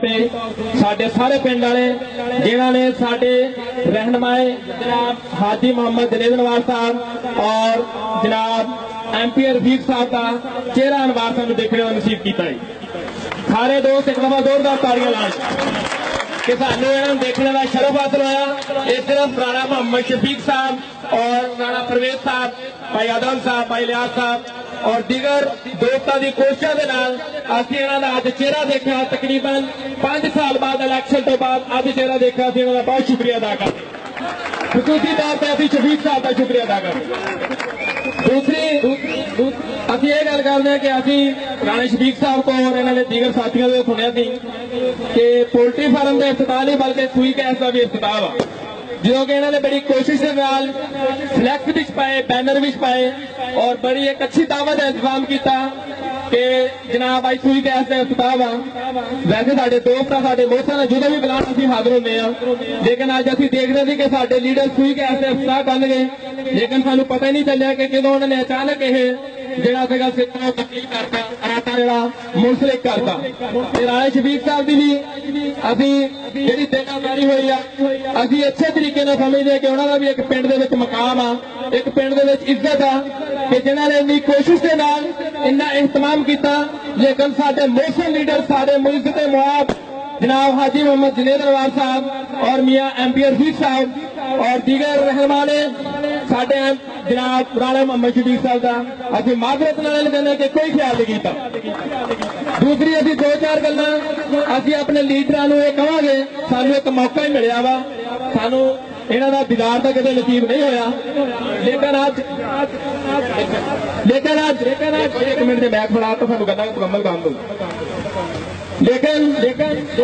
पे साडे सारे पिंड वाले जिन्होंने साडे रहनुमाए जनाब हाजी मोहम्मद जुनेद अनवार साहब और जनाब MP रफीक साहब का चेहरा अनवार साहब देखने का नसीब किया है। सारे दोस्त एक दफा जोरदार तालियां लाएं कि सानू इन्होंने देखने का शरफ हासिल होया। ये सिर्फ राणा मोहम्मद शफीक साहब और राणा परवेज साहब, भाई आदम साहब, भाई लियाज साहब और दीगर दोस्तों की कोशिशों के नाल असीं इन्हां दा अज चेहरा देखा। तकरीबन 5 साल बाद इलैक्शन तो बाद अज चेहरा देखा। असीं इन्हां दा बहुत शुक्रिया अदा करते, खसूसी तौर पर असीं शफीक साहब का शुक्रिया अदा करते। दूसरी असीं ये गल करते हैं कि असीं राणा शफीक साहब को और इन्होंने दीगर साथियों से सुनिया थी कि पोल्ट्री फार्म का इफ्तिताह नहीं बल्कि सूई गैस का भी इफ्तिताह वा, जो कि इन्होंने बड़ी कोशिश के नाल फ्लैक्स भी छपाए, बैनर भी छपाए और बड़ी एक अच्छी दावत का इंतजाम किया कि जनाब आई सूई गैस का इफ्तिताह वा। वैसे साडे दोस्त आ, साडे मोहसन ने जो भी बुलान असीं हाजिर होंदे आ, लेकिन अज असीं देख रहे थे कि साडे लीडर सूई गैस का इफ्तिताह कर गए, लेकिन सानू पता ही नहीं चलिया कि कदों उन्होंने अचानक यह जिहड़ा सीगा सिस्टम तब्दील करता, राता जिहड़ा मुंसलिक करता। राणा शफीक साहब की भी असीं जिहड़ी देनादारी हुई आ, असीं अच्छे तरीके नाल समझदे कि उन्हां दा भी एक पिंड दे विच मकाम आ, एक पिंड दे विच इज्जत आ कि जिन्हां ने इन्नी कोशिश के नाल इन्ना एहतमाम किया। लेकिन साडे मोहसिन लीडर, साडे मुल्क के मुआब जनाब हाजी मोहम्मद जुनेद अनवार साहब और मियाँ MP रफीक साहब और दीगर रहनुमा ने साडे जनाब राणा मोहम्मद शफीक साहब का असीं माजरत नाल कहने कि कोई ख्याल नहीं किया। दूसरी असीं 2-4 गल्लां असीं अपने लीडरां नूं इह कहांगे, सानू एक मौका ही मिलिया वा, सानू इन्हां दा दीदार तां कदे नसीब नहीं होया, लेकिन अज एक मिनट दे मैक फड़ा तो सानू गल्लां मुकम्मल कर दो। लेकिन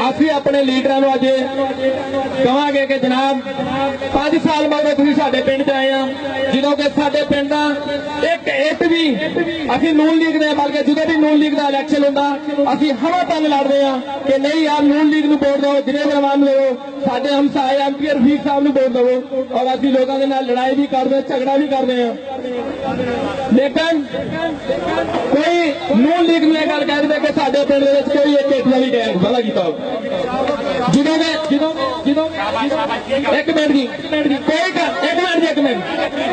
असीं अपने लीडरां नूं अज कहांगे कि जनाब 5 साल मगरों तुसीं साडे पिंड च आए आ, ਜਦੋਂ कि साडे पिंड दा एक इट भी असीं नून लीग दे, बल्कि ਜਦੋਂ भी नून लीग दा इलैक्शन हुंदा असीं हवा तंग लड़दे आ कि नहीं यार नून लीग नूं वोट दो, जुनेद अनवार नूं दो, साडे हमसाए MP रफीक साहब नूं वोट दवो और असीं लोकां दे नाल लड़ाई भी करदे, झगड़ा भी करदे आ। लेकिन कोई नून लीग नूं इह गल कह दे कि साडे पिंड दे विच कोई एक इट दा भी गैंग भला कीता एक मिनट जी एक मिनट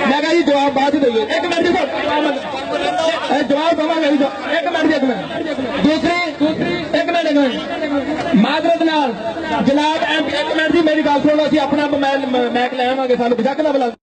मैं कहा जी जवाब बाद दइए, एक मिनट जी जवाब दवांगे एक मिनट। दूसरी एक मिनट माजरत नाल जनाब एक मिनट जी मेरी गल सुनो, असीं अपना मैक ले आवांगे, सानू बेशक ना बुला।